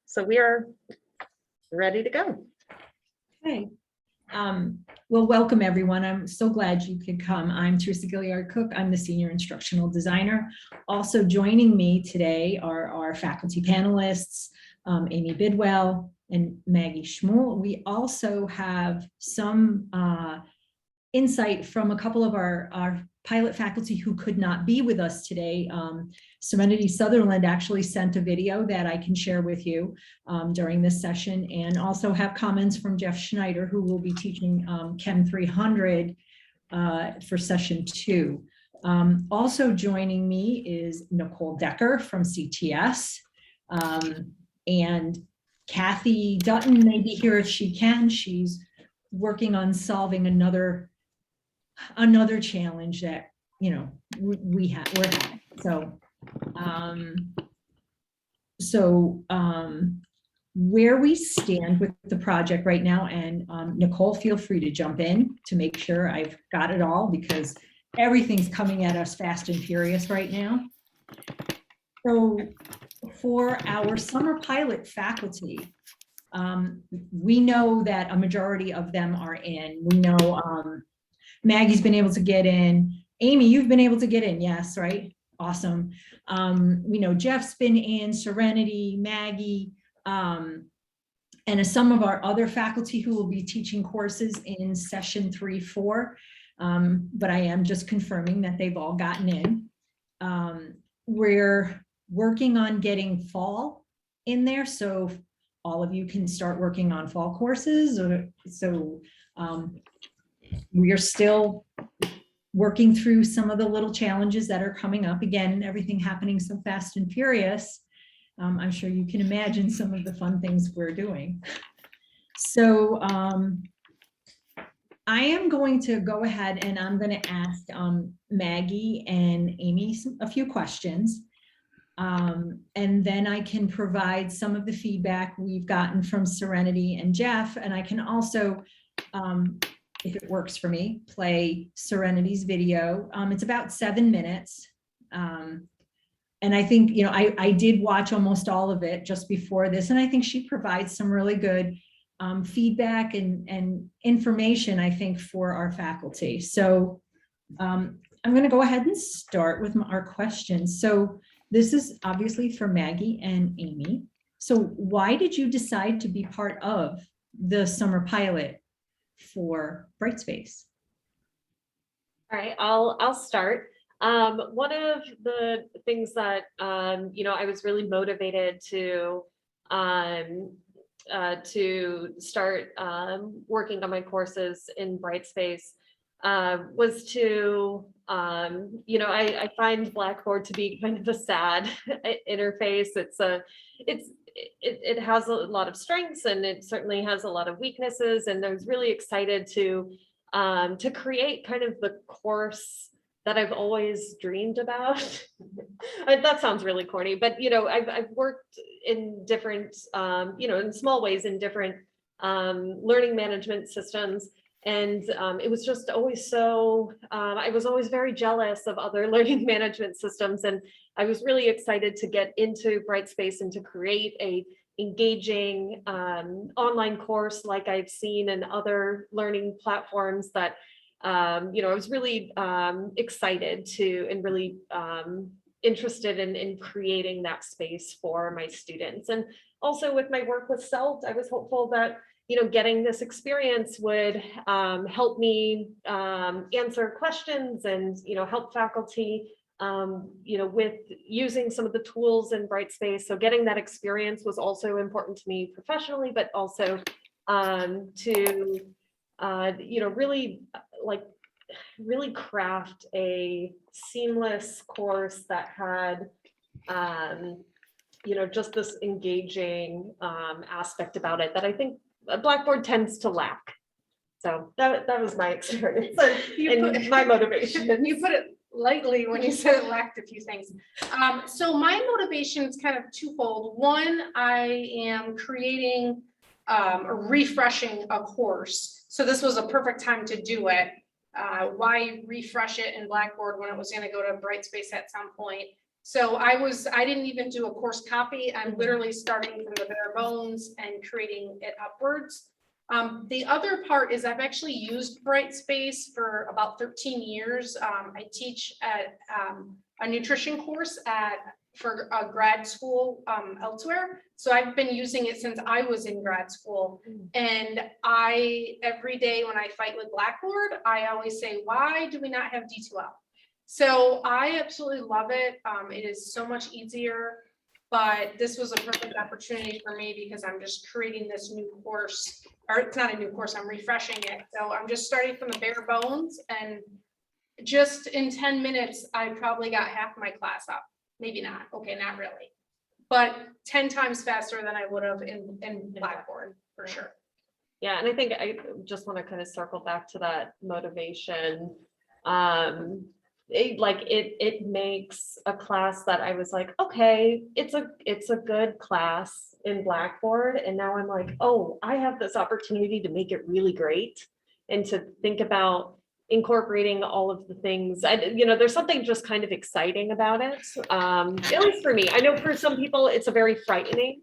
So we are ready to go. Okay. Well, welcome everyone. I'm so glad you could come. I'm Teresa Gilliard-Cook. I'm the Senior Instructional Designer. Also joining me today are our faculty panelists, Amy Bidwell and Maggie Schmuel. We also have some insight from a couple of our pilot faculty who could not be with us today. Serenity Sutherland actually sent a video that I can share with you during this session, and also have comments from Jeff Schneider, who will be teaching Chem 300 for session 2. Also joining me is Nicole Decker from CTS, and Kathy Dutton may be here if she can. She's working on solving another challenge that we're having. So where we stand with the project right now, and Nicole, feel free to jump in to make sure I've got it all, because everything's coming at us fast and furious right now. So for our summer pilot faculty, we know that a majority of them are in. We know Maggie's been able to get in. Amy, you've been able to get in, yes, right? Awesome. We know Jeff's been in, Serenity, Maggie, and some of our other faculty who will be teaching courses in session 3-4. But I am just confirming that they've all gotten in. We're working on getting fall in there, so all of you can start working on fall courses. We are still working through some of the little challenges that are coming up. Again, everything happening so fast and furious. I'm sure you can imagine some of the fun things we're doing. So I am going to go ahead and I'm going to ask Maggie and Amy a few questions. And then I can provide some of the feedback we've gotten from Serenity and Jeff. And I can also, if it works for me, play Serenity's video. It's about 7 minutes. And I think, I did watch almost all of it just before this. And I think she provides some really good feedback and information, I think, for our faculty. So I'm going to go ahead and start with our questions. So this is obviously for Maggie and Amy. So why did you decide to be part of the summer pilot for Brightspace? All right, I'll start. One of the things that I was really motivated to start working on my courses in Brightspace was to I find Blackboard to be kind of a sad interface. It has a lot of strengths, and it certainly has a lot of weaknesses. And I was really excited to create kind of the course that I've always dreamed about. That sounds really corny, but I've worked in different in small ways in different learning management systems. And it was just always so, I was always very jealous of other learning management systems. And I was really excited to get into Brightspace and to create a engaging online course like I've seen in other learning platforms that, I was really excited to and really interested in creating that space for my students. And also with my work with CELT, I was hopeful that getting this experience would help me answer questions and, help faculty, with using some of the tools in Brightspace. So getting that experience was also important to me professionally, but also to, really craft a seamless course that had, just this engaging aspect about it that I think Blackboard tends to lack. So that was my experience and my motivation. You put it lightly when you said it lacked a few things. So my motivation is kind of twofold. One, I am creating or refreshing a course. So this was a perfect time to do it. Why refresh it in Blackboard when it was going to go to Brightspace at some point? So I didn't even do a course copy. I'm literally starting from the bare bones and creating it upwards. The other part is I've actually used Brightspace for about 13 years. I teach at a nutrition course for a grad school elsewhere. So I've been using it since I was in grad school. And every day when I fight with Blackboard, I always say, why do we not have D2L? So I absolutely love it. It is so much easier, but this was a perfect opportunity for me because I'm just creating this new course, or it's not a new course, I'm refreshing it. So I'm just starting from the bare bones, and just in 10 minutes, I probably got half my class up. Maybe not, okay, not really, but 10 times faster than I would have in Blackboard, for sure. Yeah, and I think I just want to kind of circle back to that motivation. It makes a class that I was like, okay, it's a good class in Blackboard, and now I'm like, oh, I have this opportunity to make it really great and to think about incorporating all of the things. There's something just kind of exciting about it. At least for me, I know for some people it's a very frightening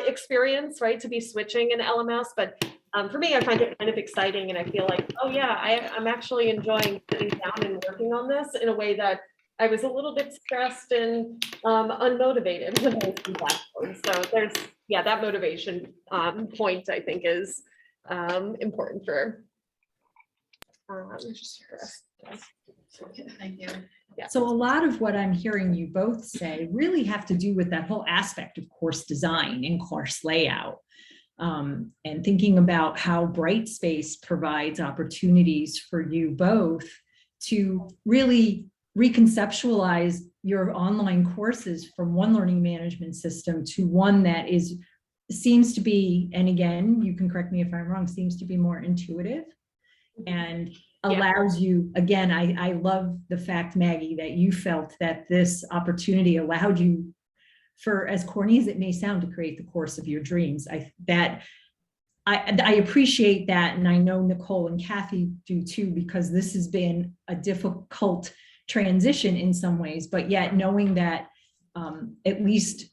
experience, right, to be switching an LMS, but for me, I find it kind of exciting, and I feel like, oh yeah, I'm actually enjoying sitting down and working on this in a way that I was a little bit stressed and unmotivated when I was in Blackboard. So that motivation point I think is important for. Thank you. Yeah. So a lot of what I'm hearing you both say really have to do with that whole aspect of course design and course layout. And thinking about how Brightspace provides opportunities for you both to really reconceptualize your online courses from one learning management system to one that seems to be, and again, you can correct me if I'm wrong, seems to be more intuitive and allows you, again, I love the fact, Maggie, that you felt that this opportunity allowed you, for as corny as it may sound, to create the course of your dreams. I appreciate that, and I know Nicole and Kathy do too, because this has been a difficult transition in some ways, but yet knowing that at least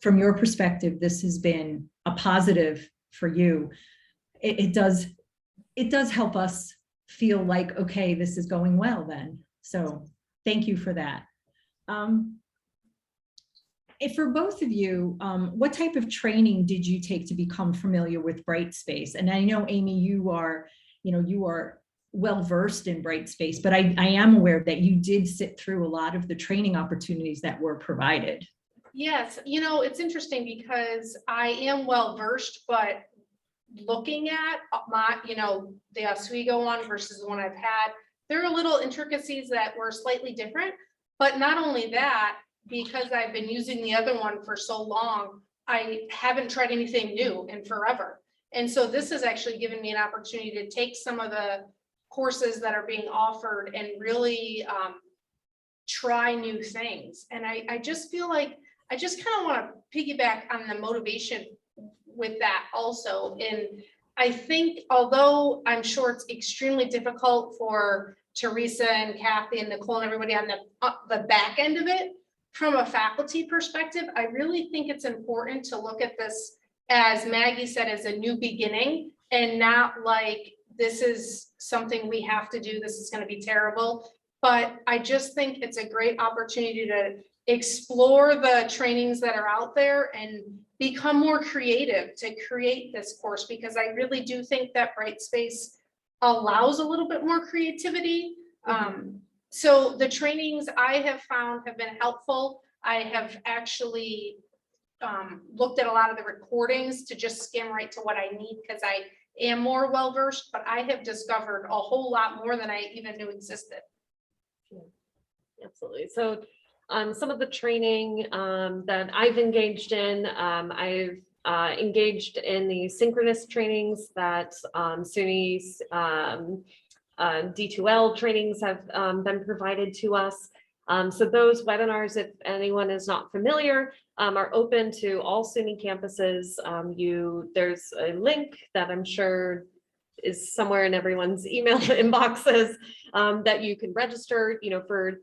from your perspective, this has been a positive for you, it does help us feel like, okay, this is going well then. So thank you for that. For both of you, what type of training did you take to become familiar with Brightspace? And I know, Amy, you are well-versed in Brightspace, but I am aware that you did sit through a lot of the training opportunities that were provided. Yes, it's interesting because I am well-versed, but looking at the Oswego one versus the one I've had, there are little intricacies that were slightly different, but not only that, because I've been using the other one for so long, I haven't tried anything new in forever. And so this has actually given me an opportunity to take some of the courses that are being offered and really try new things. And I just feel like I just kind of want to piggyback on the motivation with that also. And I think, although I'm sure it's extremely difficult for Teresa and Kathy and Nicole and everybody on the back end of it, from a faculty perspective, I really think it's important to look at this, as Maggie said, as a new beginning, and not like this is something we have to do, this is going to be terrible. But I just think it's a great opportunity to explore the trainings that are out there and become more creative to create this course, because I really do think that Brightspace allows a little bit more creativity. So the trainings I have found have been helpful. I have actually looked at a lot of the recordings to just skim right to what I need, because I am more well-versed, but I have discovered a whole lot more than I even knew existed. Absolutely. So some of the training that I've engaged in, I've engaged in the synchronous trainings that SUNY's D2L trainings have been provided to us. So those webinars, if anyone is not familiar, are open to all SUNY campuses. There's a link that I'm sure is somewhere in everyone's email inboxes that you can register, for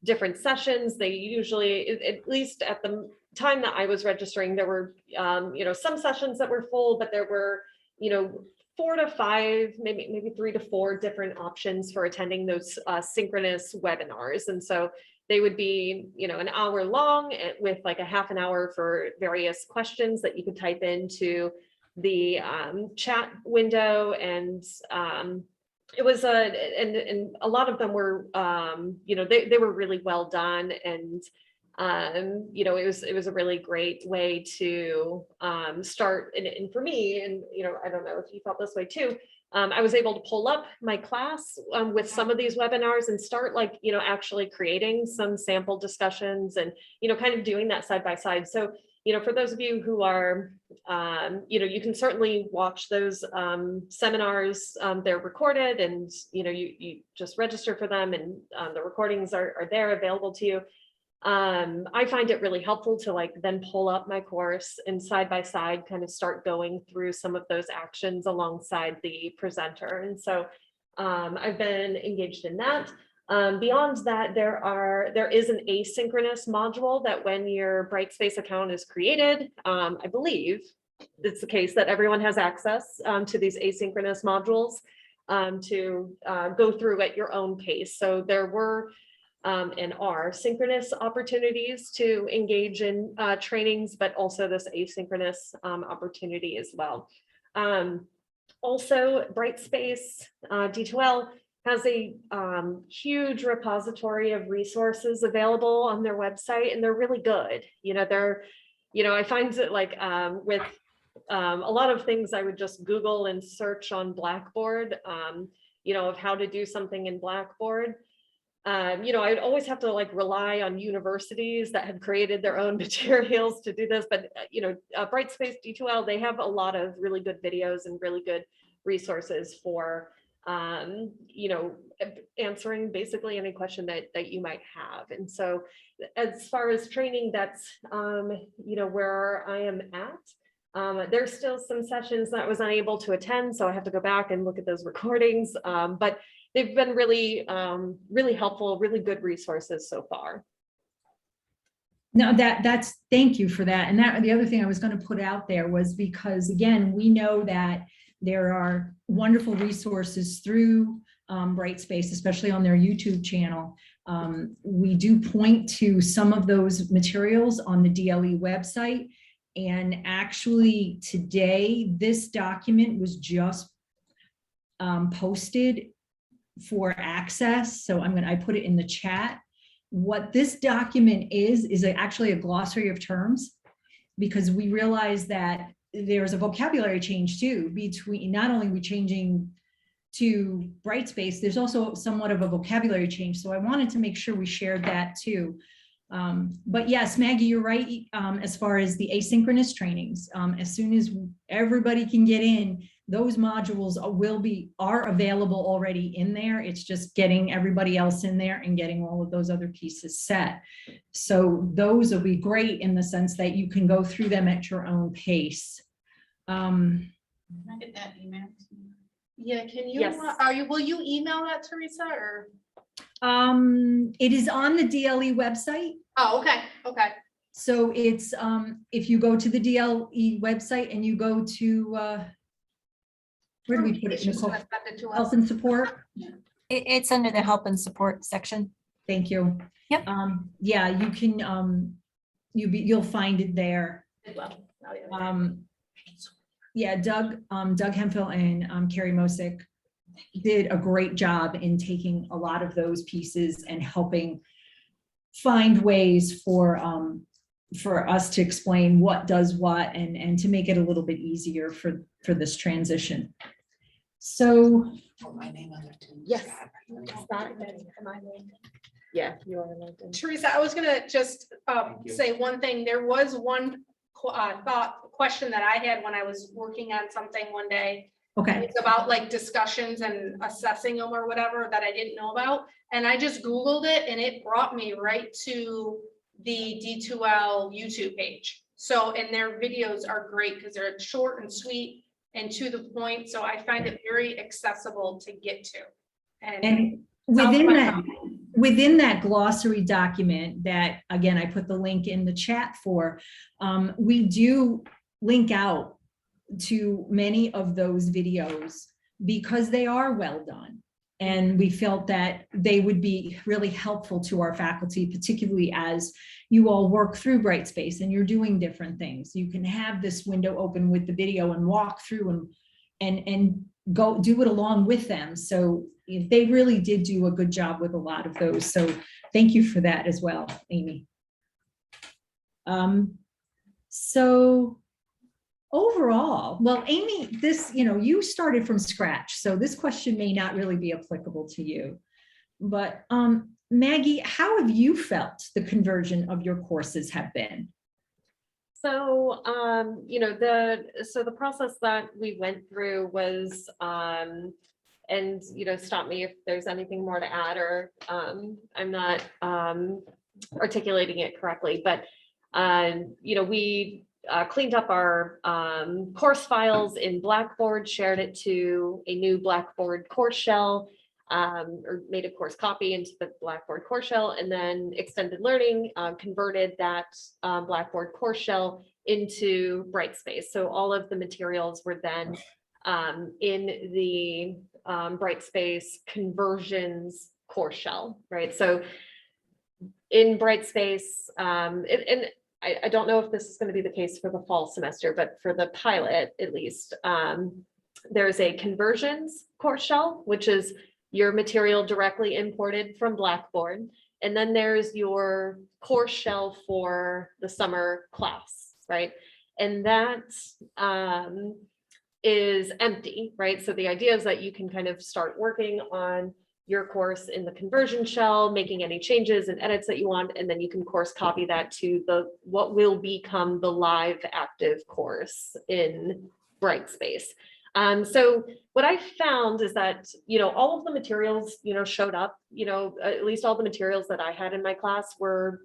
different sessions. They usually, at least at the time that I was registering, there were, some sessions that were full, but there were, 4 to 5, maybe 3 to 4 different options for attending those synchronous webinars. And so they would be, an hour long with like a half an hour for various questions that you could type into the chat window. And it was and a lot of them were, they were really well done. And it was a really great way to start. And for me, and I don't know if you felt this way too, I was able to pull up my class with some of these webinars and start actually creating some sample discussions and kind of doing that side by side. So for those of you who are you can certainly watch those seminars. They're recorded, and you just register for them, and the recordings are there available to you. I find it really helpful to then pull up my course and side by side kind of start going through some of those actions alongside the presenter. And so I've been engaged in that. Beyond that, there is an asynchronous module that when your Brightspace account is created, I believe it's the case that everyone has access to these asynchronous modules to go through at your own pace. So there were and are synchronous opportunities to engage in trainings, but also this asynchronous opportunity as well. Also, Brightspace D2L has a huge repository of resources available on their website, and they're really good. I find that with a lot of things I would just Google and search on Blackboard, of how to do something in Blackboard. I'd always have to rely on universities that had created their own materials to do this, but Brightspace D2L, they have a lot of really good videos and really good resources for answering basically any question that you might have. And so as far as training, that's where I am at. There's still some sessions that I was unable to attend, so I have to go back and look at those recordings, but they've been really, really helpful, really good resources so far. No, thank you for that. And the other thing I was going to put out there was because, again, we know that there are wonderful resources through Brightspace, especially on their YouTube channel. We do point to some of those materials on the DLE website. And actually today, this document was just posted for access. So I put it in the chat. What this document is actually a glossary of terms, because we realize that there's a vocabulary change too, between not only we changing to Brightspace, there's also somewhat of a vocabulary change. So I wanted to make sure we shared that too. But yes, Maggie, you're right. As far as the asynchronous trainings, as soon as everybody can get in, those modules are available already in there. It's just getting everybody else in there and getting all of those other pieces set. So those will be great in the sense that you can go through them at your own pace. Can I get that email? Yeah, can you, Yes. will you email that, Teresa, or? It is on the DLE website. Oh, okay, okay. So it's, if you go to the DLE website and you go to, where do we put it? She's Nicole? gonna send it to us. Help and support. It's under the help and support section. Thank you. Yep. Yeah, you can, you'll find it there. Well, oh, yeah. Yeah, Doug Hemphill and Carrie Mosick did a great job in taking a lot of those pieces and helping find ways for us to explain what does what and to make it a little bit easier for this transition. So My name on there too. Yes. Yeah, you are LinkedIn. Teresa, I was gonna just Thank you. say one thing. There was one question that I had when I was working on something one day. okay, It's about discussions and assessing them or whatever that I didn't know about. And I just Googled it and it brought me right to the D2L YouTube page. So, and their videos are great because they're short and sweet and to the point. So I find it very accessible to get to. and Sounds within like that, within that glossary document that, again, I put the link in the chat for, we do link out to many of those videos because they are well done. And we felt that they would be really helpful to our faculty, particularly as you all work through Brightspace and you're doing different things. You can have this window open with the video and walk through and go do it along with them. So they really did do a good job with a lot of those. So thank you for that as well, Amy. So overall, well, Amy, this, you started from scratch, so this question may not really be applicable to you. But Maggie, how have you felt the conversion of your courses have been? So, the process that we went through was, and, stop me if there's anything more to add or I'm not articulating it correctly, but, we cleaned up our course files in Blackboard, shared it to a new Blackboard course shell, or made a course copy into the Blackboard course shell, and then Extended Learning converted that Blackboard course shell into Brightspace. So all of the materials were then in the Brightspace conversions course shell, right? So in Brightspace, and I don't know if this is going to be the case for the fall semester, but for the pilot, at least, there's a conversions course shell, which is your material directly imported from Blackboard. And then there's your course shell for the summer class, right? And that is empty, right? So the idea is that you can kind of start working on your course in the conversion shell, making any changes and edits that you want, and then you can course copy that to what will become the live active course in Brightspace. So what I found is that, all of the materials, showed up, at least all the materials that I had in my class were,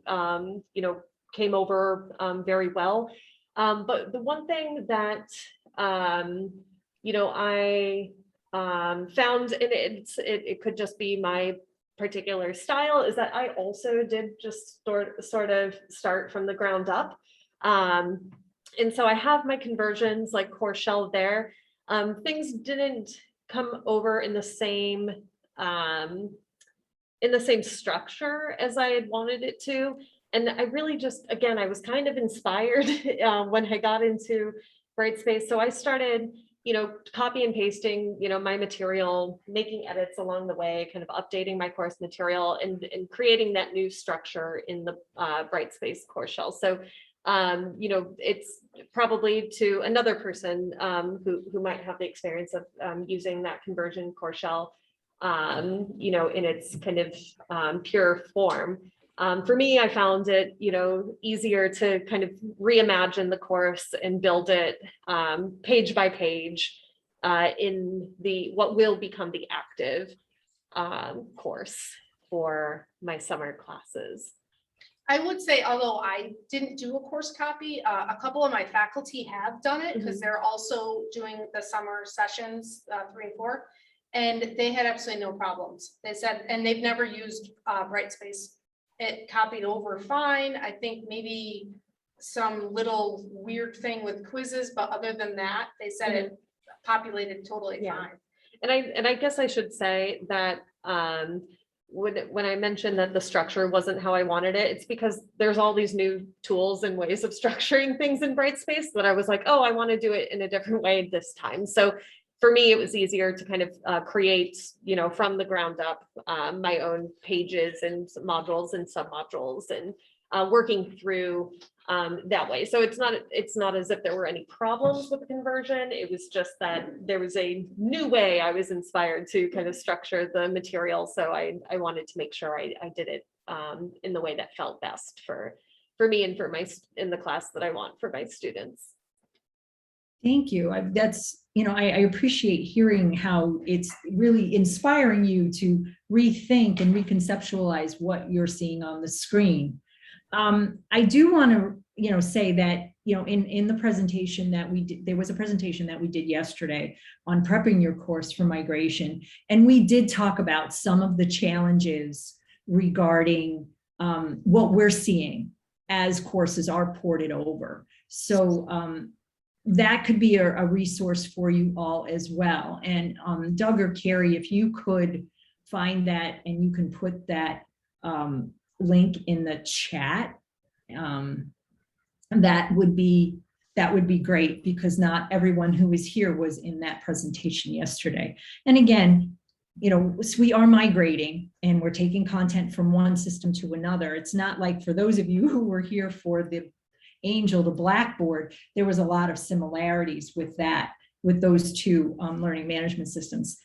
came over very well. But the one thing that, I found, and it could just be my particular style, is that I also did just sort of start from the ground up. And so I have my conversions like course shell there. Things didn't come over in the same structure as I had wanted it to. And I really just, again, I was kind of inspired when I got into Brightspace. So I started, copy and pasting, my material, making edits along the way, kind of updating my course material and creating that new structure in the Brightspace course shell. So, it's probably to another person who might have the experience of using that conversion course shell, in its kind of pure form. For me, I found it, easier to kind of reimagine the course and build it page by page in what will become the active course for my summer classes. I would say, although I didn't do a course copy, a couple of my faculty have done it because they're also doing the summer sessions 3 and 4, and they had absolutely no problems. They said, and they've never used Brightspace. It copied over fine. I think maybe some little weird thing with quizzes, but other than that, they said it populated totally fine. And I guess I should say that when I mentioned that the structure wasn't how I wanted it, it's because there's all these new tools and ways of structuring things in Brightspace that I was like, oh, I want to do it in a different way this time. So for me, it was easier to kind of create, from the ground up, my own pages and modules and submodules and working through that way. So it's not as if there were any problems with the conversion. It was just that there was a new way I was inspired to kind of structure the material. So I wanted to make sure I did it in the way that felt best for me and for in the class that I want for my students. Thank you. I appreciate hearing how it's really inspiring you to rethink and reconceptualize what you're seeing on the screen. I do want to, say that, in the presentation that we did, there was a presentation that we did yesterday on prepping your course for migration. And we did talk about some of the challenges regarding what we're seeing as courses are ported over. So that could be a resource for you all as well. And Doug or Carrie, if you could find that and you can put that link in the chat, that would be great, because not everyone who was here was in that presentation yesterday. And again, you know, we are migrating and we're taking content from one system to another. It's not like, for those of you who were here for the Angel to Blackboard, there was a lot of similarities with that, with those two learning management systems.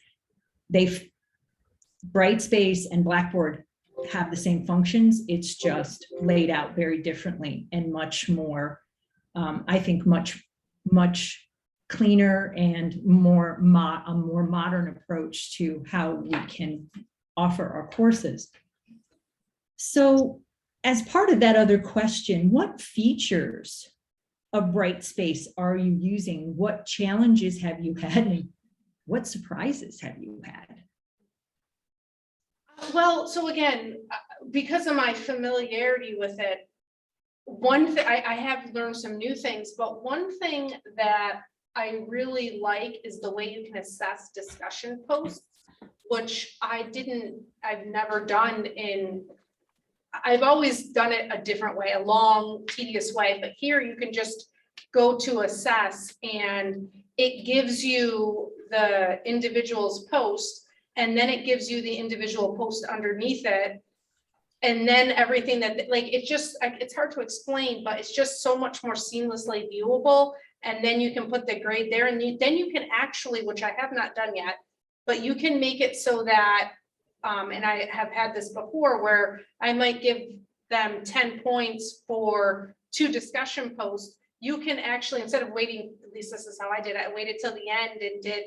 Brightspace and Blackboard have the same functions. It's just laid out very differently and much more, I think, much cleaner and a more modern approach to how we can offer our courses. So as part of that other question, what features of Brightspace are you using? What challenges have you had? And what surprises have you had? Well, so again, because of my familiarity with it, one thing, I have learned some new things, but one thing that I really like is the way you can assess discussion posts, which I've never done I've always done it a different way, a long, tedious way, but here you can just go to assess and it gives you the individual's post, and then it gives you the individual post underneath it. And then everything that, like, it's hard to explain, but it's just so much more seamlessly viewable. And then you can put the grade there, and then you can actually, which I have not done yet, but you can make it so that, and I have had this before, where I might give them 10 points for 2 discussion posts. You can actually, instead of waiting, at least this is how I did it, I waited till the end and did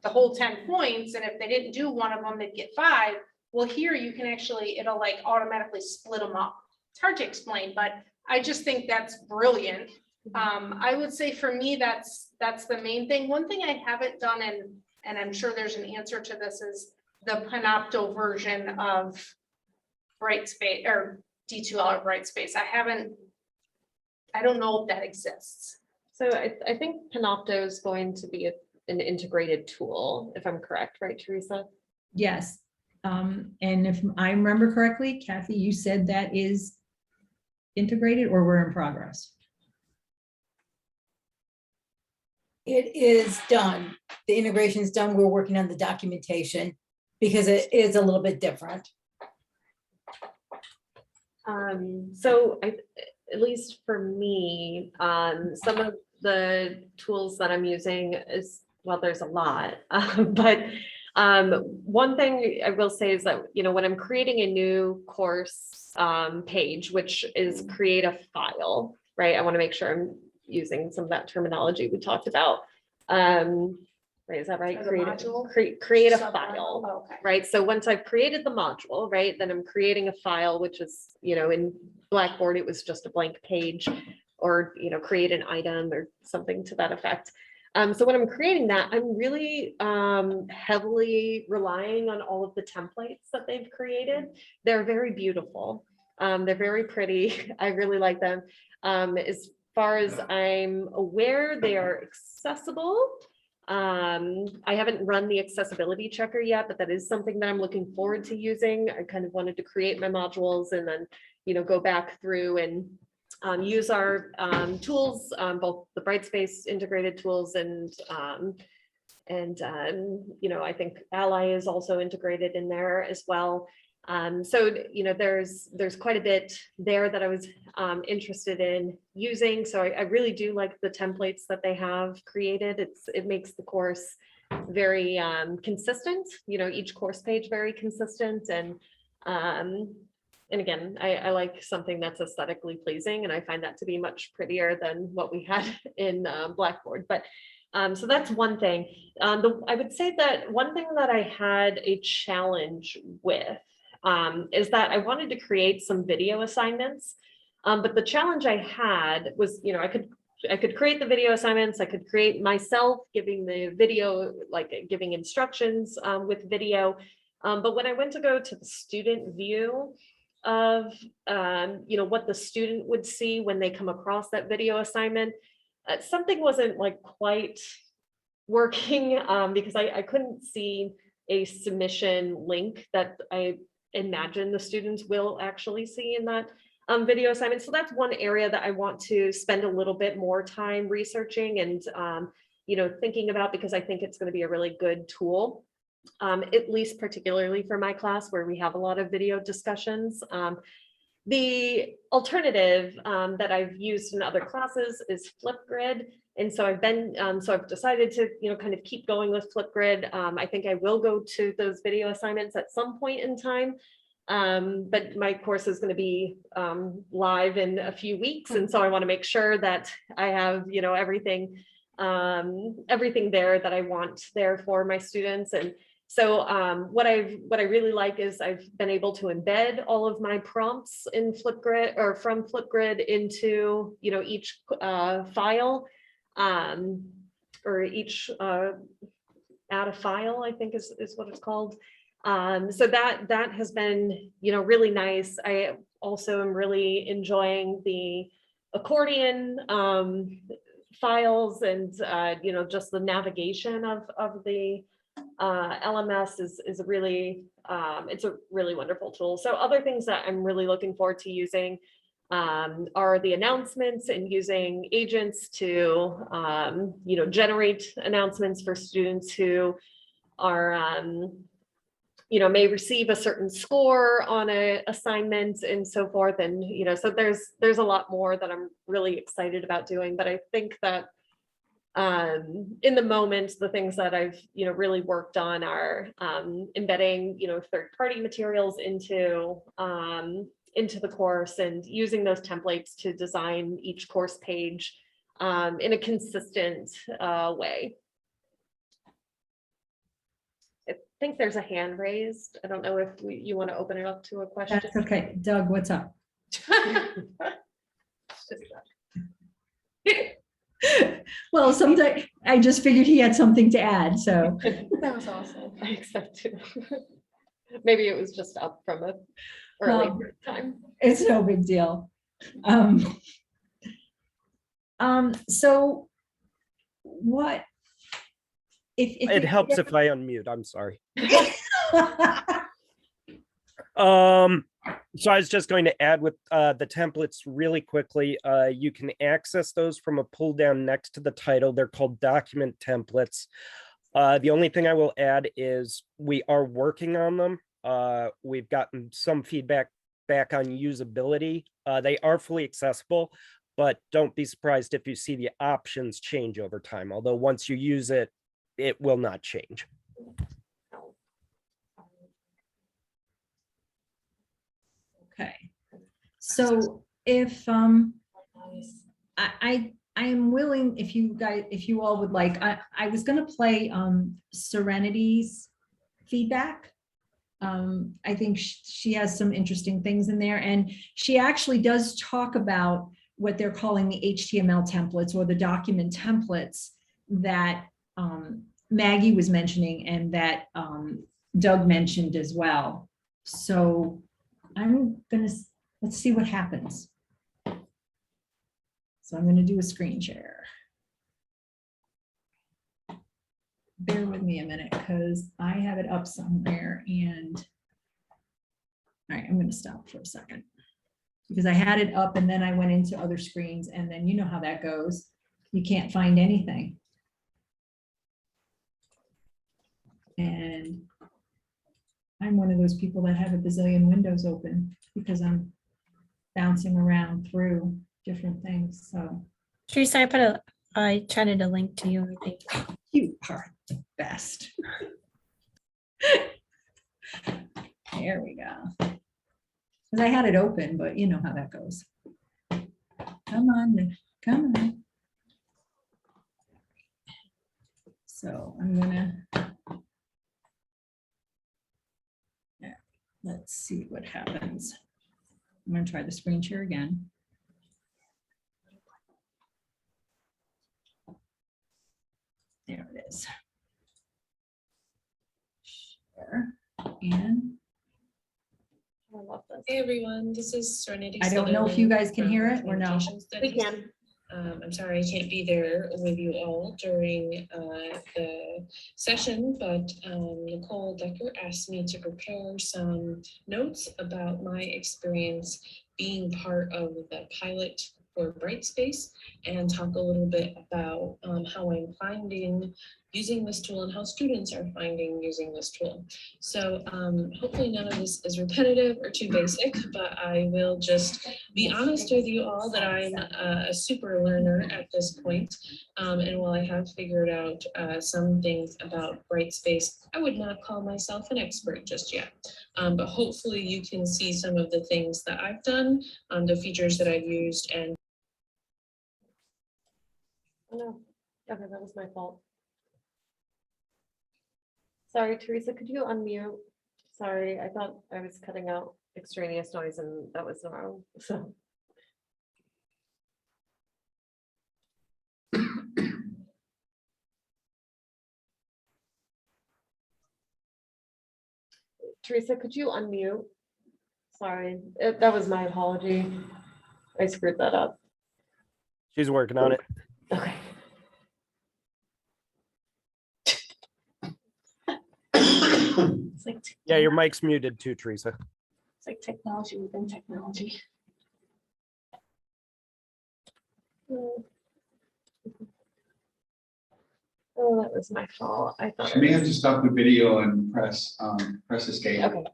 the whole 10 points. And if they didn't do one of them, they'd get 5. Well, here you can actually, it'll like automatically split them up. It's hard to explain, but I just think that's brilliant. I would say for me, that's the main thing. One thing I haven't done, and I'm sure there's an answer to this, is the Panopto version of Brightspace or D2L or Brightspace. I don't know if that exists. So I think Panopto is going to be an integrated tool, if I'm correct, right, Teresa? Yes. And if I remember correctly, Kathy, you said that is integrated, or we're in progress? It is done. The integration is done. We're working on the documentation because it is a little bit different. So at least for me, some of the tools that I'm using is, well, there's a lot, but one thing I will say is that, you know, when I'm creating a new course page, which is create a file, right? I want to make sure I'm using some of that terminology we talked about. Right, is that right? Create a file, Oh, okay. right? So once I've created the module, right, then I'm creating a file, which is, you know, in Blackboard, it was just a blank page, or, you know, create an item or something to that effect. So when I'm creating that, I'm really heavily relying on all of the templates that they've created. They're very beautiful. They're very pretty. I really like them. As far as I'm aware, they are accessible. I haven't run the accessibility checker yet, but that is something that I'm looking forward to using. I kind of wanted to create my modules and then, you know, go back through and use our tools, both the Brightspace integrated tools and you know, I think Ally is also integrated in there as well. So, you know, there's quite a bit there that I was interested in using. So I really do like the templates that they have created. It makes the course very consistent, you know, each course page very consistent. And again, I like something that's aesthetically pleasing, and I find that to be much prettier than what we had in Blackboard. But so that's one thing. I would say that one thing that I had a challenge with is that I wanted to create some video assignments, but the challenge I had was, you know, I could create the video assignments. I could create myself giving the video, like giving instructions with video. But when I went to go to the student view of, what the student would see when they come across that video assignment, something wasn't like quite working because I couldn't see a submission link that I imagine the students will actually see in that video assignment. So that's one area that I want to spend a little bit more time researching and thinking about, because I think it's going to be a really good tool, at least particularly for my class where we have a lot of video discussions. The alternative that I've used in other classes is Flipgrid. And so I've decided to, kind of keep going with Flipgrid. I think I will go to those video assignments at some point in time. But my course is going to be live in a few weeks. And so I want to make sure that I have, everything there that I want there for my students. And so what I really like is I've been able to embed all of my prompts in Flipgrid, or from Flipgrid, into each file, or each add a file, I think is what it's called. So that has been really nice. I also am really enjoying the accordion files, and just the navigation of the LMS is really it's a really wonderful tool. So other things that I'm really looking forward to using are the announcements, and using agents to generate announcements for students who are may receive a certain score on a assignment and so forth. And so there's a lot more that I'm really excited about doing. But I think that in the moment, the things that I've really worked on are embedding third-party materials into the course, and using those templates to design each course page in a consistent way. I think there's a hand raised. I don't know if you want to open it up to a question. That's okay. Doug, what's up? Well, sometimes I just figured he had something to add, so. That was awesome. I expect to. Maybe it was just up from a early time. It's no big deal. So what? If It helps if I unmute, I'm sorry. So I was just going to add with the templates really quickly. You can access those from a pull down next to the title. They're called document templates. The only thing I will add is we are working on them. We've gotten some feedback back on usability. They are fully accessible, but don't be surprised if you see the options change over time. Although once you use it, it will not change. Okay, so if I am willing, if you all would like, I was going to play Serenity's feedback. I think she has some interesting things in there, and she actually does talk about what they're calling the HTML templates, or the document templates that Maggie was mentioning, and that Doug mentioned as well. So let's see what happens. So I'm gonna do a screen share. Bear with me a minute, because I have it up somewhere, and all right, I'm gonna stop for a second, because I had it up and then I went into other screens, and then you know how that goes. You can't find anything. And I'm one of those people that have a bazillion windows open because bouncing around through different things, so. Teresa, I chatted a link to you, I think. You are the best. There we go. Because I had it open, but you know how that goes. Come on, come on. So I'm gonna. Yeah, let's see what happens. I'm gonna try the screen share again. There it is. Share. And us. Hey everyone, this is Serenity. I don't know if you guys can Sutherland hear from it or no. Communication We Studies. can. I'm sorry I can't be there with you all during the session, but Nicole Decker asked me to prepare some notes about my experience being part of the pilot for Brightspace and talk a little bit about how I'm finding using this tool and how students are finding using this tool. So hopefully none of this is repetitive or too basic, but I will just be honest with you all that I'm a super learner at this point. And while I have figured out some things about Brightspace, I would not call myself an expert just yet. But hopefully you can see some of the things that I've done, the features that I've used, and Oh, no. Okay, that was my fault. Sorry, Teresa, could you unmute? Sorry, I thought I was cutting out extraneous noise and that was wrong, so. Teresa, could you unmute? Sorry, that was my apology. I screwed that up. She's working on it. Okay. it's like Yeah, your mic's muted too, Teresa. it's like technology within technology. Oh, that was my fault. I thought. You may have to stop the video and press escape. Okay,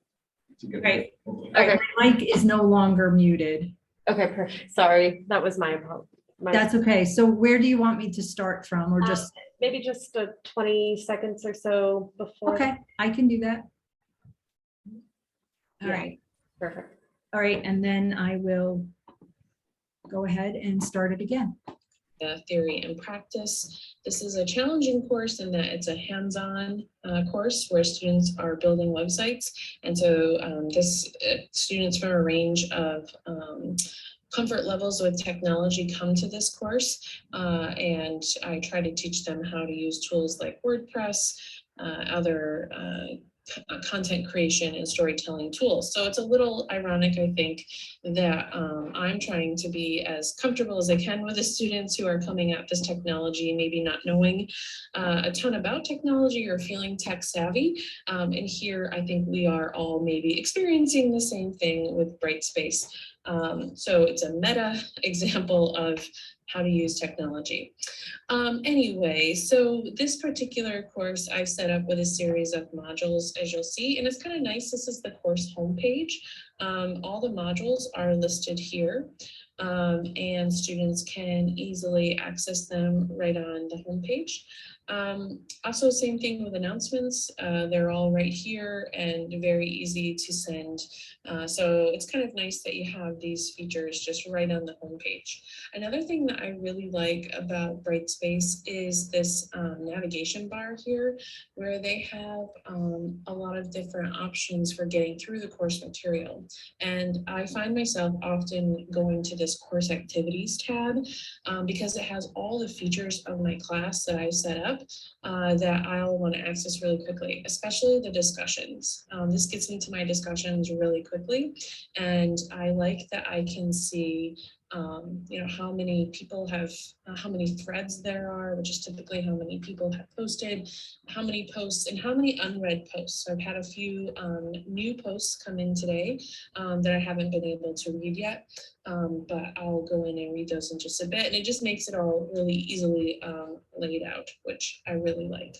To get Right. okay, My mic is no longer muted. okay, perfect. Sorry, that was my fault. That's okay. So where do you want me to start from or just, Maybe just 20 seconds or so before. okay, I can do that. All Yeah. right, Perfect. all right, and then I will go ahead and start it again. Theory and practice. This is a challenging course in that it's a hands-on course where students are building websites. And so students from a range of comfort levels with technology come to this course. And I try to teach them how to use tools like WordPress, other content creation and storytelling tools. So it's a little ironic, I think, that I'm trying to be as comfortable as I can with the students who are coming at this technology, maybe not knowing a ton about technology or feeling tech savvy. And here I think we are all maybe experiencing the same thing with Brightspace. So it's a meta example of how to use technology. Anyway, so this particular course I've set up with a series of modules, as you'll see, and it's kind of nice. This is the course homepage. All the modules are listed here, and students can easily access them right on the homepage. Also, same thing with announcements. They're all right here and very easy to send. So it's kind of nice that you have these features just right on the homepage. Another thing that I really like about Brightspace is this navigation bar here, where they have a lot of different options for getting through the course material. And I find myself often going to this course activities tab because it has all the features of my class that I've set up that I'll want to access really quickly, especially the discussions. This gets me to my discussions really quickly. And I like that I can see how many people have, how many threads there are, which is typically how many people have posted, how many posts, and how many unread posts. So I've had a few new posts come in today that I haven't been able to read yet, but I'll go in and read those in just a bit. And it just makes it all really easily laid out, which I really like.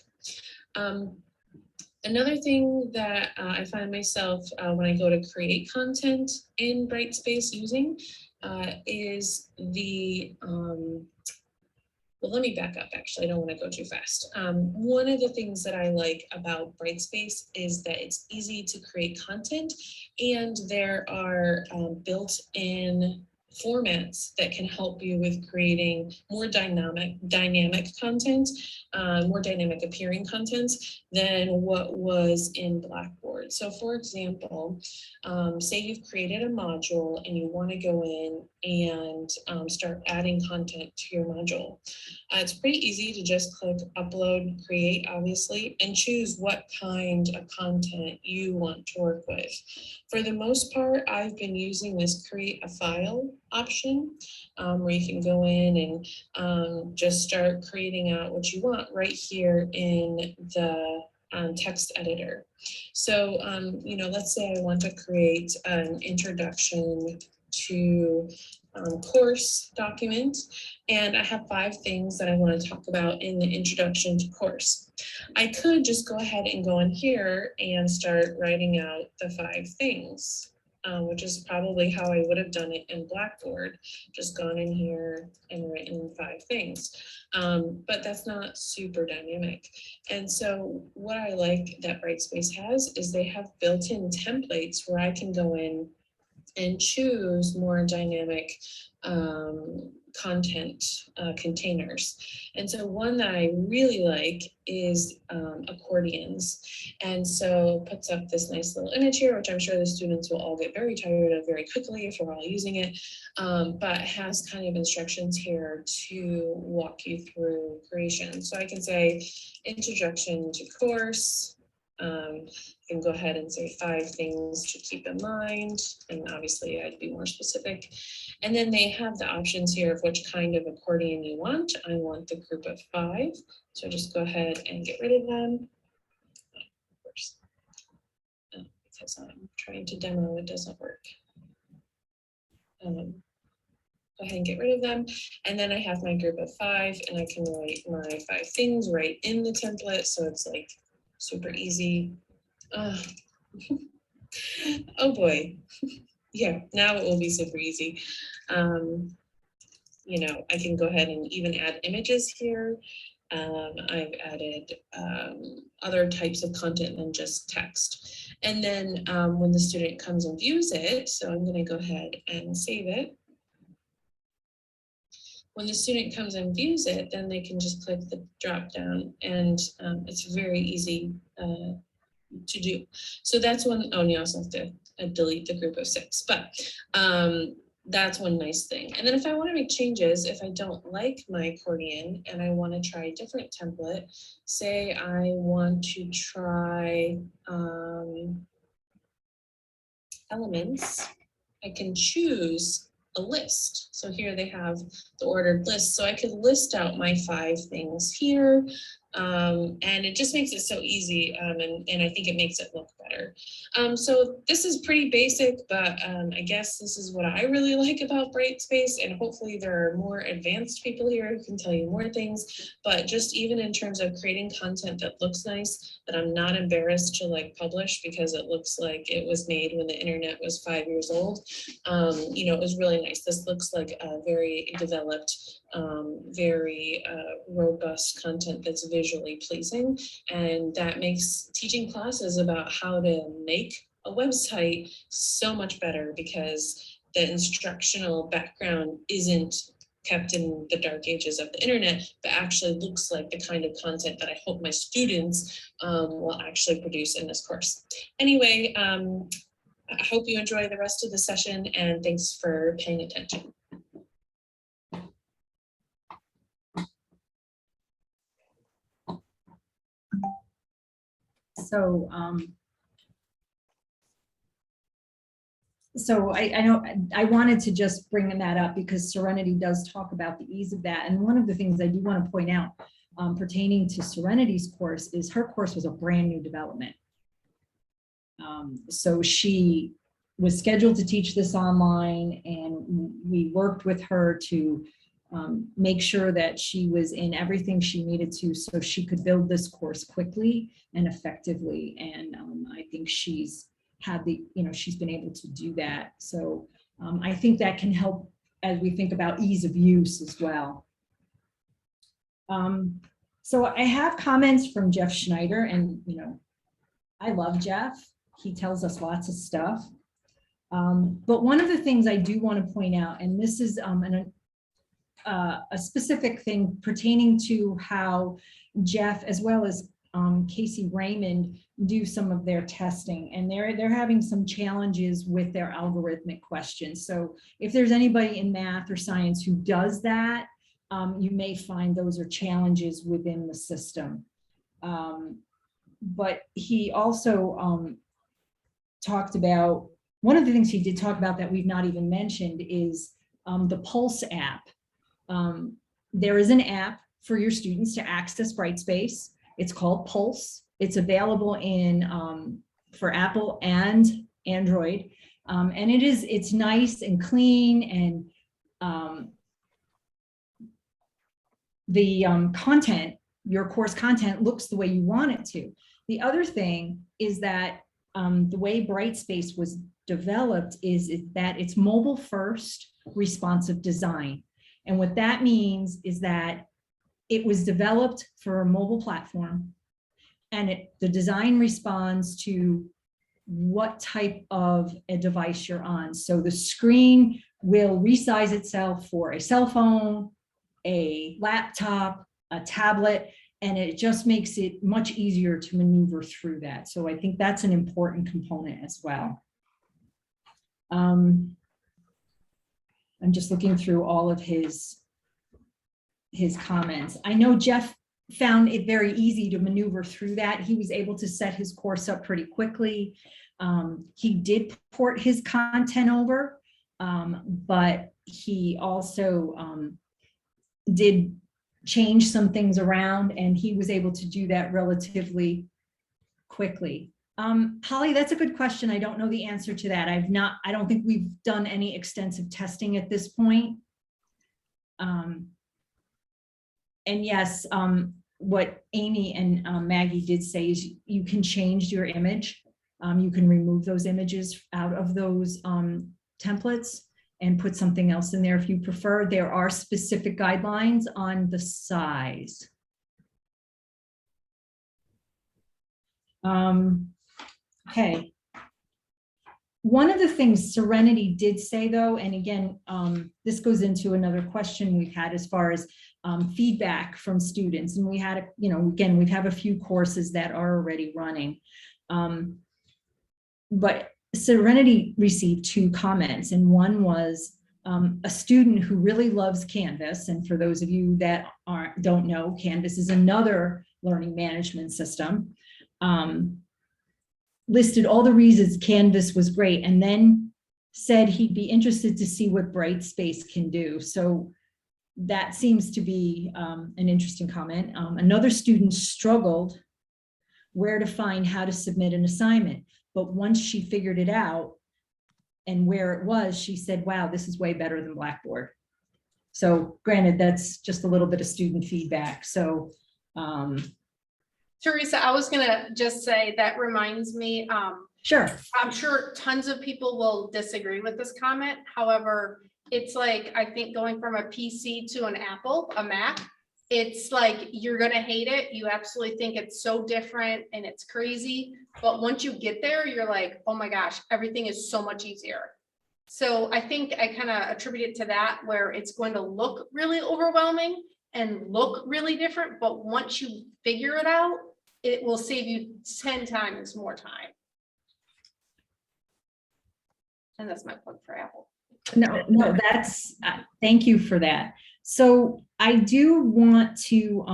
Another thing that I find myself when I go to create content in Brightspace using is the, well, let me back up actually, I don't want to go too fast. One of the things that I like about Brightspace is that it's easy to create content and there are built-in formats that can help you with creating more dynamic content, more dynamic appearing content than what was in Blackboard. So for example, say you've created a module and you want to go in and start adding content to your module. It's pretty easy to just click upload, create, obviously, and choose what kind of content you want to work with. For the most part, I've been using this create a file option where you can go in and just start creating out what you want right here in the text editor. So, let's say I want to create an introduction to course document, and I have 5 things that I want to talk about in the introduction to course. I could just go ahead and go in here and start writing out the 5 things, which is probably how I would have done it in Blackboard, just gone in here and written 5 things. But that's not super dynamic. And so what I like that Brightspace has is they have built-in templates where I can go in and choose more dynamic content containers. And so one that I really like is accordions. And so puts up this nice little image here, which I'm sure the students will all get very tired of very quickly if we're all using it, but has kind of instructions here to walk you through creation. So I can say introduction to course. I can go ahead and say 5 things to keep in mind, and obviously I'd be more specific. And then they have the options here of which kind of accordion you want. I want the group of 5, so just go ahead and get rid of them. Of course, because I'm trying to demo, it doesn't work. Go ahead and get rid of them. And then I have my group of 5, and I can write my 5 things right in the template, so it's like super easy. Oh boy. Yeah, now it will be super easy. I can go ahead and even add images here. I've added other types of content than just text. And then when the student comes and views it, so I'm going to go ahead and save it. When the student comes and views it, then they can just click the drop down, and it's very easy to do. So that's one. Oh, and you also have to delete the group of 6, but that's one nice thing. And then if I want to make changes, if I don't like my accordion and I want to try a different template, say I want to try elements, I can choose a list. So here they have the ordered list. So I could list out my 5 things here. And it just makes it so easy, and I think it makes it look better. So this is pretty basic, but I guess this is what I really like about Brightspace, and hopefully there are more advanced people here who can tell you more things. But just even in terms of creating content that looks nice, that I'm not embarrassed to like publish because it looks like it was made when the internet was 5 years old. It was really nice. This looks like a very developed, very robust content that's visually pleasing, and that makes teaching classes about how to make a website so much better, because the instructional background isn't kept in the dark ages of the internet, but actually looks like the kind of content that I hope my students will actually produce in this course. Anyway, I hope you enjoy the rest of the session, and thanks for paying attention. So I know I wanted to just bring that up because Serenity does talk about the ease of that. And one of the things I do want to point out pertaining to Serenity's course is her course was a brand new development. So she was scheduled to teach this online, and we worked with her to make sure that she was in everything she needed to so she could build this course quickly and effectively. And I think she's she's been able to do that. So I think that can help as we think about ease of use as well. So I have comments from Jeff Schneider, and I love Jeff. He tells us lots of stuff. But one of the things I do want to point out, and this is a specific thing pertaining to how Jeff, as well as Casey Raymond, do some of their testing, and they're having some challenges with their algorithmic questions. So if there's anybody in math or science who does that, you may find those are challenges within the system. But he also talked about, one of the things he did talk about that we've not even mentioned is the Pulse app. There is an app for your students to access Brightspace. It's called Pulse. It's available in for Apple and Android. And it's nice and clean, and the content, your course content, looks the way you want it to. The other thing is that the way Brightspace was developed is that it's mobile first responsive design. And what that means is that it was developed for a mobile platform, and the design responds to what type of a device you're on. So the screen will resize itself for a cell phone, a laptop, a tablet, and it just makes it much easier to maneuver through that. So I think that's an important component as well. I'm just looking through all of his comments. I know Jeff found it very easy to maneuver through that. He was able to set his course up pretty quickly. He did port his content over, but he also did change some things around, and he was able to do that relatively quickly. Holly, that's a good question. I don't know the answer to that. I don't think we've done any extensive testing at this point. And yes, what Amy and Maggie did say is you can change your image. You can remove those images out of those templates and put something else in there if you prefer. There are specific guidelines on the size. Okay. One of the things Serenity did say, though, and again, this goes into another question we've had as far as feedback from students. And we had, again, we have a few courses that are already running. But Serenity received 2 comments, and one was a student who really loves Canvas. And for those of you that don't know, Canvas is another learning management system. Listed all the reasons Canvas was great, and then said he'd be interested to see what Brightspace can do. So that seems to be an interesting comment. Another student struggled where to find how to submit an assignment, but once she figured it out and where it was, she said, wow, this is way better than Blackboard. So granted, that's just a little bit of student feedback. So Teresa, I was gonna just say, that reminds me, sure. I'm sure tons of people will disagree with this comment. However, it's like, I think going from a PC to an Apple, a Mac, it's like, you're gonna hate it. You absolutely think it's so different and it's crazy. But once you get there, you're like, oh my gosh, everything is so much easier. So I think I kind of attribute it to that, where it's going to look really overwhelming and look really different. But once you figure it out, it will save you 10 times more time. And that's my plug for Apple. No, that's, thank you for that. So I do want to,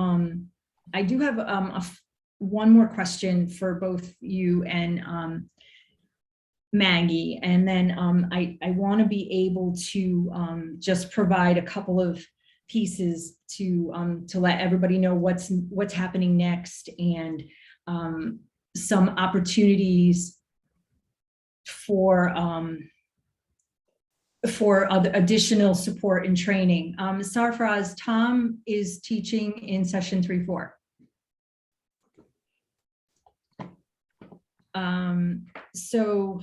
I do have one more question for both you and Maggie. And then I want to be able to just provide a couple of pieces to let everybody know what's happening next, and some opportunities for other additional support and training. Sarfraz, Tom is teaching in session 3-4. So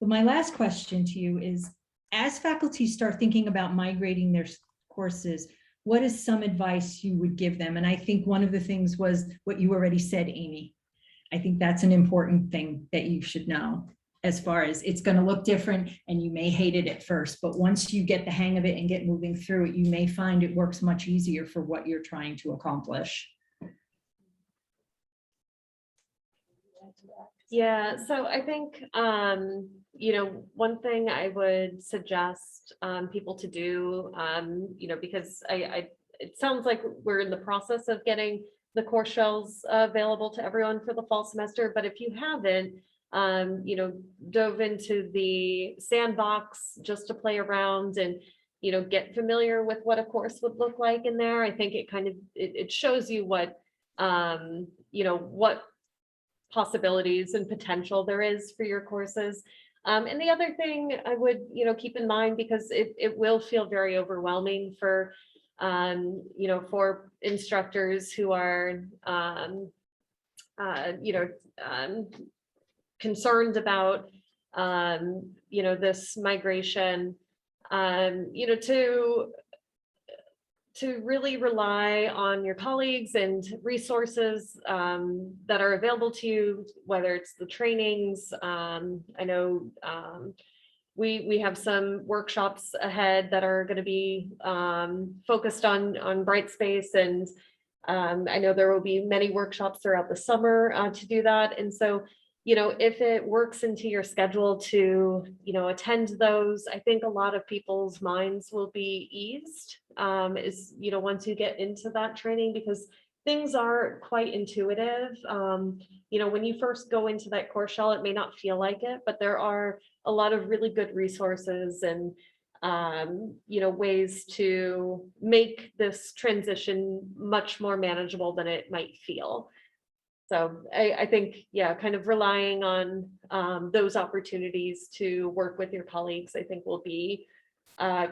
my last question to you is, as faculty start thinking about migrating their courses, what is some advice you would give them? And I think one of the things was what you already said, Amy. I think that's an important thing that you should know. as far as it's going to look different and you may hate it at first, but once you get the hang of it and get moving through it, you may find it works much easier for what you're trying to accomplish. Yeah, so I think, you know, one thing I would suggest people to do, you know, because it sounds like we're in the process of getting the course shells available to everyone for the fall semester, but if you haven't, you know, dove into the sandbox just to play around and, you know, get familiar with what a course would look like in there, I think it kind of, it shows you what, you know, what possibilities and potential there is for your courses. And the other thing I would, you know, keep in mind, because it will feel very overwhelming for, you know, for instructors who are, you know, concerned about, you know, this migration, you know, to really rely on your colleagues and resources that are available to you, whether it's the trainings. I know we have some workshops ahead that are going to be focused on Brightspace, and I know there will be many workshops throughout the summer to do that. And so, you know, if it works into your schedule to, you know, attend those, I think a lot of people's minds will be eased, is, you know, once you get into that training, because things are quite intuitive. You know, when you first go into that course shell, it may not feel like it, but there are a lot of really good resources and, you know, ways to make this transition much more manageable than it might feel. So I think, yeah, kind of relying on those opportunities to work with your colleagues, I think will be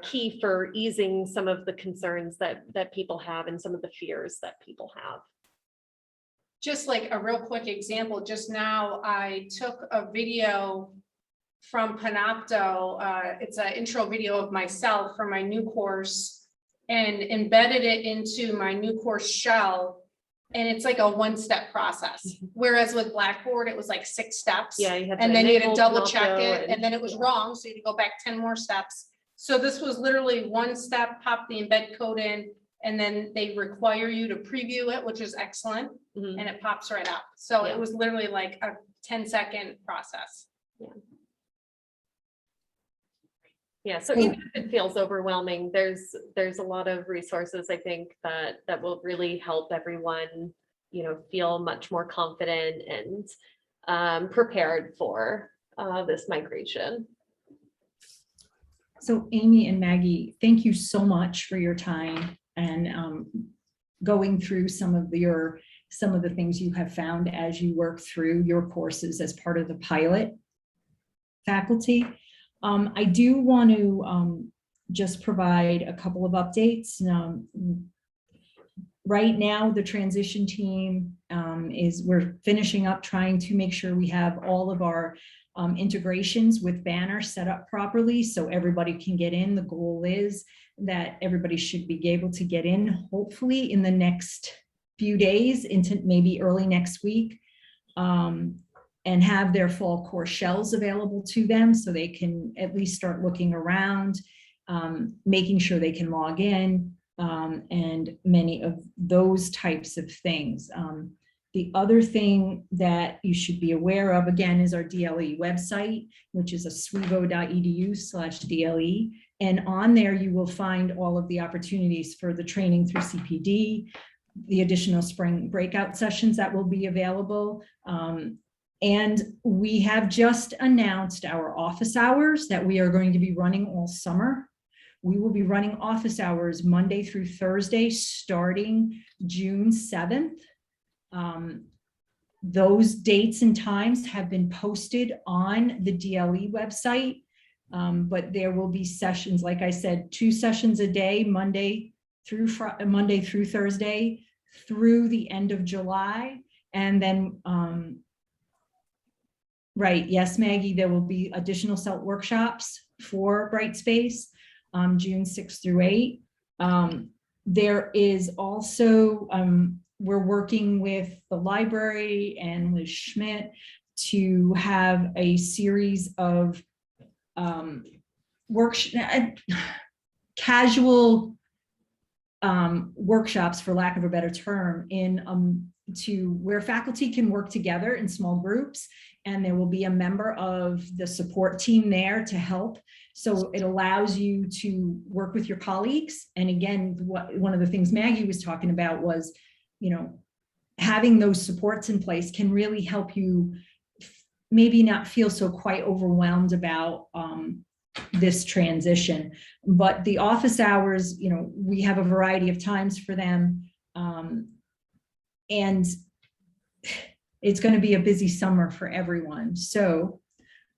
key for easing some of the concerns that people have and some of the fears that people have. Just like a real quick example, just now I took a video from Panopto. It's an intro video of myself for my new course and embedded it into my new course shell. And it's like a one-step process. Whereas with Blackboard, it was like 6 steps. Yeah, you have And then you had to double check Panopto it, and then it was wrong, so you had to go back 10 more steps. So this was literally 1 step, pop the embed code in, and then they require you to preview it, which is excellent, Mhm. and it pops right up. So Yeah. it was literally like a 10-second process. Yeah, so even if it feels overwhelming, there's a lot of resources, I think, that will really help everyone, you know, feel much more confident and prepared for this migration. So Amy and Maggie, thank you so much for your time and going through some of the things you have found as you work through your courses as part of the pilot faculty. I do want to just provide a couple of updates. Right now, the transition team we're finishing up trying to make sure we have all of our integrations with Banner set up properly so everybody can get in. The goal is that everybody should be able to get in, hopefully in the next few days into maybe early next week. And have their fall course shells available to them so they can at least start looking around, making sure they can log in, and many of those types of things. The other thing that you should be aware of, again, is our DLE website, which is oswego.edu/DLE. And on there, you will find all of the opportunities for the training through CPD, the additional spring breakout sessions that will be available. And we have just announced our office hours that we are going to be running all summer. We will be running office hours Monday through Thursday, starting June 7th. Those dates and times have been posted on the DLE website, but there will be sessions, like I said, 2 sessions a day, Monday through Thursday through the end of July. And then, right, yes, Maggie, there will be additional CELT workshops for Brightspace, June 6th through 8. There is also, we're working with the library and Liz Schmidt to have a series of casual workshops, for lack of a better term, to where faculty can work together in small groups, and there will be a member of the support team there to help. So it allows you to work with your colleagues. And again, one of the things Maggie was talking about was, having those supports in place can really help you maybe not feel so quite overwhelmed about this transition. But the office hours, we have a variety of times for them. And it's going to be a busy summer for everyone. So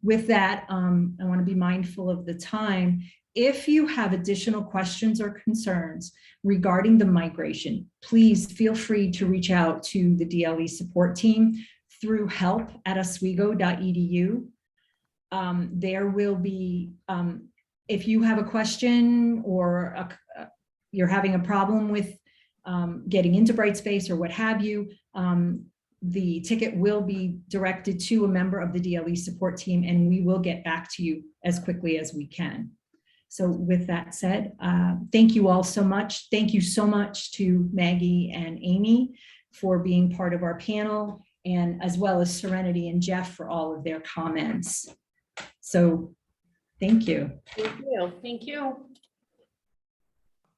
with that, I want to be mindful of the time. If you have additional questions or concerns regarding the migration, please feel free to reach out to the DLE support team through help@oswego.edu. There will be, if you have a question or you're having a problem with getting into Brightspace or what have you, the ticket will be directed to a member of the DLE support team, and we will get back to you as quickly as we can. So with that said, thank you all so much. Thank you so much to Maggie and Amy for being part of our panel, and as well as Serenity and Jeff for all of their comments. So thank you. Thank you. Thank you.